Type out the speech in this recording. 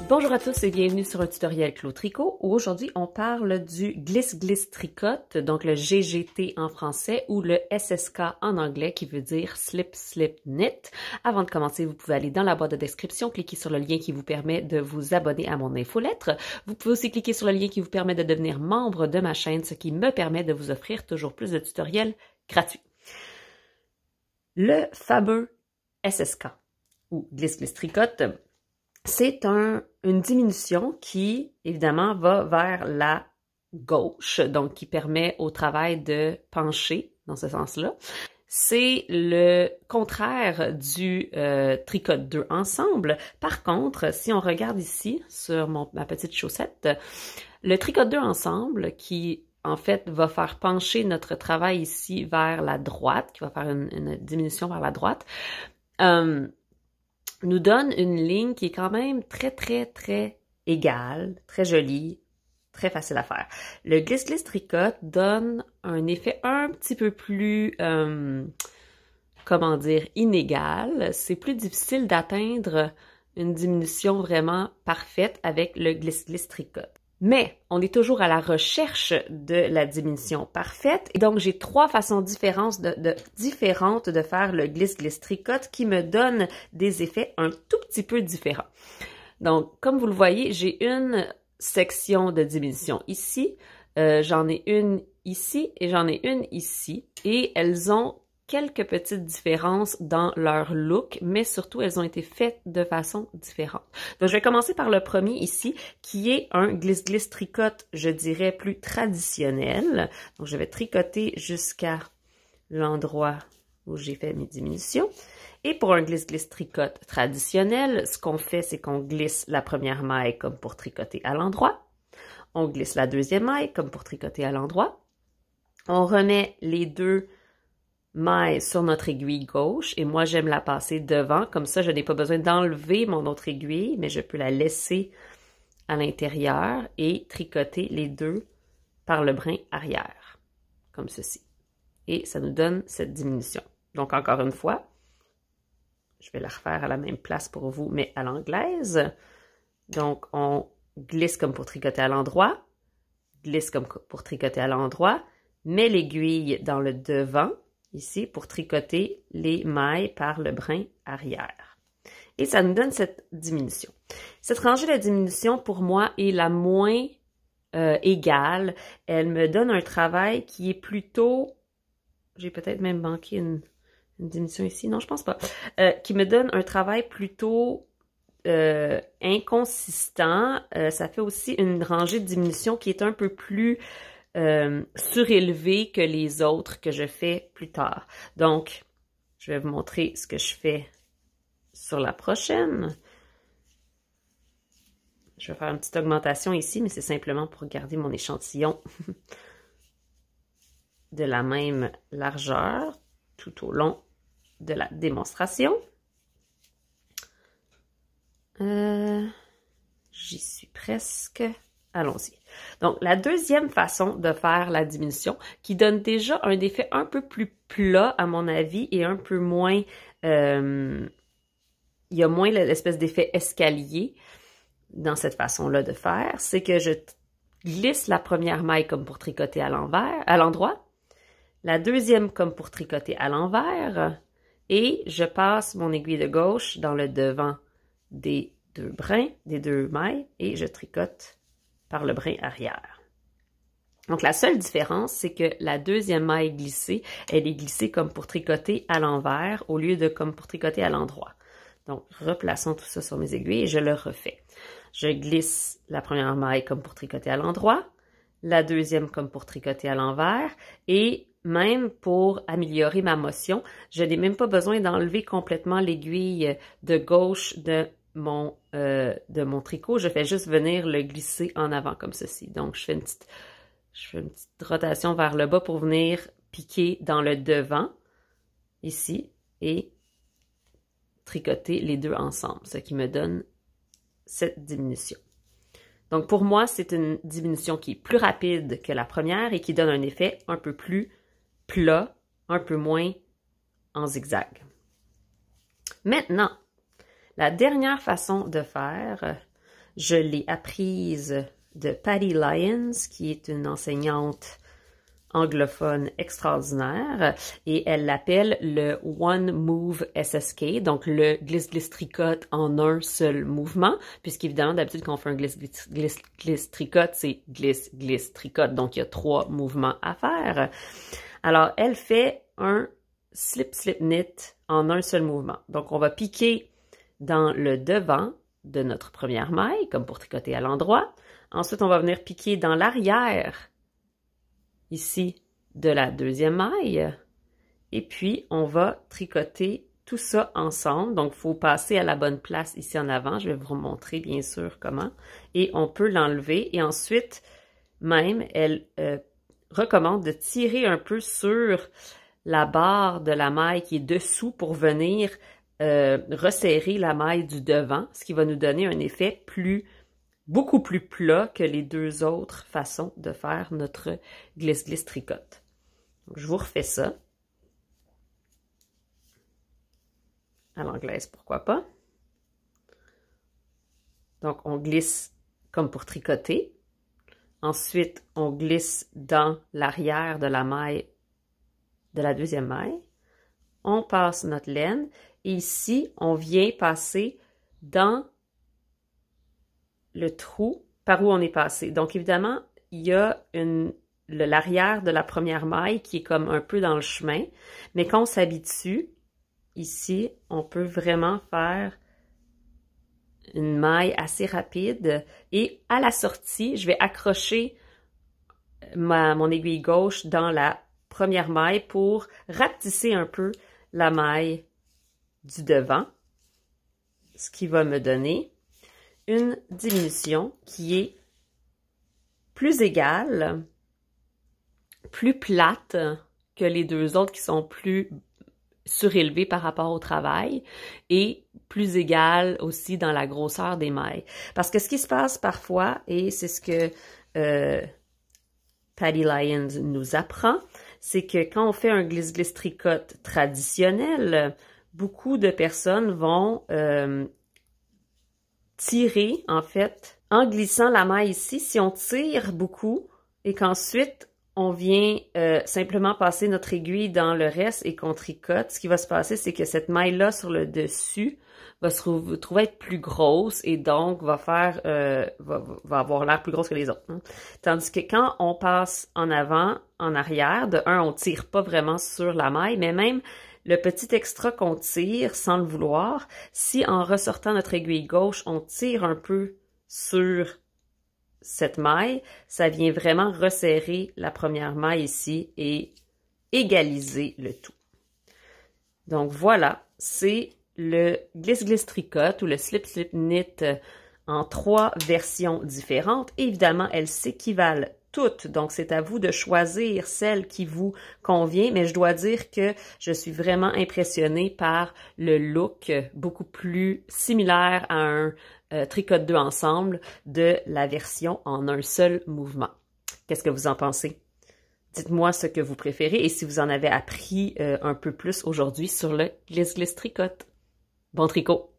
Bonjour à tous et bienvenue sur un tutoriel Clos Tricot où aujourd'hui on parle du glisse-glisse tricote, donc le GGT en français ou le SSK en anglais qui veut dire Slip Slip Knit. Avant de commencer, vous pouvez aller dans la boîte de description, cliquer sur le lien qui vous permet de vous abonner à mon infolettre. Vous pouvez aussi cliquer sur le lien qui vous permet de devenir membre de ma chaîne, ce qui me permet de vous offrir toujours plus de tutoriels gratuits. Le fameux SSK ou glisse-glisse tricote, c'est une diminution qui, évidemment, va vers la gauche, donc qui permet au travail de pencher dans ce sens-là. C'est le contraire du tricote 2 ensemble. Par contre, si on regarde ici sur ma petite chaussette, le tricote 2 ensemble qui, en fait, va faire pencher notre travail ici vers la droite, qui va faire une diminution vers la droite, nous donne une ligne qui est quand même très égale, très jolie, très facile à faire. Le glisse-glisse tricote donne un effet un petit peu plus, comment dire, inégal. C'est plus difficile d'atteindre une diminution vraiment parfaite avec le glisse-glisse tricote. Mais on est toujours à la recherche de la diminution parfaite. Et donc, j'ai trois façons différentes de faire le glisse-glisse tricote qui me donnent des effets un tout petit peu différents. Donc, comme vous le voyez, j'ai une section de diminution ici, j'en ai une ici et j'en ai une ici. Et elles ont quelques petites différences dans leur look, mais surtout, elles ont été faites de façon différente. Donc, je vais commencer par le premier ici, qui est un glisse-glisse tricote, je dirais, plus traditionnel. Donc, je vais tricoter jusqu'à l'endroit où j'ai fait mes diminutions. Et pour un glisse-glisse tricote traditionnel, ce qu'on fait, c'est qu'on glisse la première maille comme pour tricoter à l'endroit. On glisse la deuxième maille comme pour tricoter à l'endroit. On remet les deux maille sur notre aiguille gauche et moi j'aime la passer devant, comme ça je n'ai pas besoin d'enlever mon autre aiguille, mais je peux la laisser à l'intérieur et tricoter les deux par le brin arrière, comme ceci. Et ça nous donne cette diminution. Donc encore une fois, je vais la refaire à la même place pour vous, mais à l'anglaise. Donc on glisse comme pour tricoter à l'endroit, glisse comme pour tricoter à l'endroit, met l'aiguille dans le devant, ici, pour tricoter les mailles par le brin arrière. Et ça nous donne cette diminution. Cette rangée de diminution, pour moi, est la moins égale. Elle me donne un travail qui est plutôt... J'ai peut-être même manqué une diminution ici. Non, je pense pas. Qui me donne un travail plutôt inconsistant. Ça fait aussi une rangée de diminution qui est un peu plus... surélevée que les autres que je fais plus tard. Donc, je vais vous montrer ce que je fais sur la prochaine. Je vais faire une petite augmentation ici, mais c'est simplement pour garder mon échantillon de la même largeur tout au long de la démonstration. J'y suis presque. Allons-y. Donc, la deuxième façon de faire la diminution, qui donne déjà un effet un peu plus plat, à mon avis, et un peu moins... il y a moins l'espèce d'effet escalier dans cette façon-là de faire, c'est que je glisse la première maille comme pour tricoter à l'endroit, la deuxième comme pour tricoter à l'envers, et je passe mon aiguille de gauche dans le devant des deux brins, des deux mailles, et je tricote par le brin arrière. Donc, la seule différence, c'est que la deuxième maille glissée, elle est glissée comme pour tricoter à l'envers au lieu de comme pour tricoter à l'endroit. Donc, replaçons tout ça sur mes aiguilles et je le refais. Je glisse la première maille comme pour tricoter à l'endroit, la deuxième comme pour tricoter à l'envers et même pour améliorer ma motion, je n'ai même pas besoin d'enlever complètement l'aiguille de gauche de mon tricot, je fais juste venir le glisser en avant comme ceci. Donc, je fais une petite rotation vers le bas pour venir piquer dans le devant, ici, et tricoter les deux ensemble, ce qui me donne cette diminution. Donc, pour moi, c'est une diminution qui est plus rapide que la première et qui donne un effet un peu plus plat, un peu moins en zigzag. Maintenant, la dernière façon de faire Je l'ai apprise de Patty Lyons, qui est une enseignante anglophone extraordinaire, et elle l'appelle le One Move SSK, donc le glisse-glisse-tricote en un seul mouvement, puisqu'évidemment, d'habitude, quand on fait un glisse-glisse-tricote, c'est glisse-glisse-tricote, donc il y a 3 mouvements à faire. Alors, elle fait un slip-slip-knit en un seul mouvement. Donc, on va piquer dans le devant de notre première maille, comme pour tricoter à l'endroit. Ensuite, on va venir piquer dans l'arrière ici de la deuxième maille, et puis on va tricoter tout ça ensemble. Donc, il faut passer à la bonne place ici en avant. Je vais vous montrer bien sûr comment. Et on peut l'enlever. Et ensuite, même, elle recommande de tirer un peu sur la barre de la maille qui est dessous pour venir resserrer la maille du devant, ce qui va nous donner un effet beaucoup plus plat que les 2 autres façons de faire notre glisse-glisse-tricote. Je vous refais ça. À l'anglaise, pourquoi pas. Donc, on glisse comme pour tricoter. Ensuite, on glisse dans l'arrière de la maille, de la deuxième maille. On passe notre laine. Et ici, on vient passer dans le trou par où on est passé. Donc, évidemment, il y a l'arrière de la première maille qui est comme un peu dans le chemin, mais quand on s'habitue, ici, on peut vraiment faire une maille assez rapide. Et à la sortie, je vais accrocher mon aiguille gauche dans la première maille pour rapetisser un peu la maille du devant, ce qui va me donner une diminution qui est plus égale, plus plate que les 2 autres qui sont plus surélevées par rapport au travail et plus égale aussi dans la grosseur des mailles. Parce que ce qui se passe parfois, et c'est ce que Patty Lyons nous apprend, c'est que quand on fait un glisse-glisse-tricote traditionnel, beaucoup de personnes vont tirer, en fait, en glissant la maille ici. Si on tire beaucoup et qu'ensuite on vient simplement passer notre aiguille dans le reste et qu'on tricote, ce qui va se passer, c'est que cette maille-là sur le dessus va se trouver être plus grosse et donc va avoir l'air plus grosse que les autres. Hein. Tandis que quand on passe en avant, en arrière, de un, on tire pas vraiment sur la maille, mais même le petit extra qu'on tire sans le vouloir, si en ressortant notre aiguille gauche, on tire un peu sur cette maille, ça vient vraiment resserrer la première maille ici et égaliser le tout. Donc voilà, c'est le glisse-glisse-tricote ou le slip-slip-knit en 3 versions différentes. Et évidemment, elles s'équivalent toutes, donc c'est à vous de choisir celle qui vous convient, mais je dois dire que je suis vraiment impressionnée par le look beaucoup plus similaire à un tricote 2 ensemble de la version en un seul mouvement. Qu'est-ce que vous en pensez? Dites-moi ce que vous préférez et si vous en avez appris un peu plus aujourd'hui sur le glisse-glisse-tricote. Bon tricot!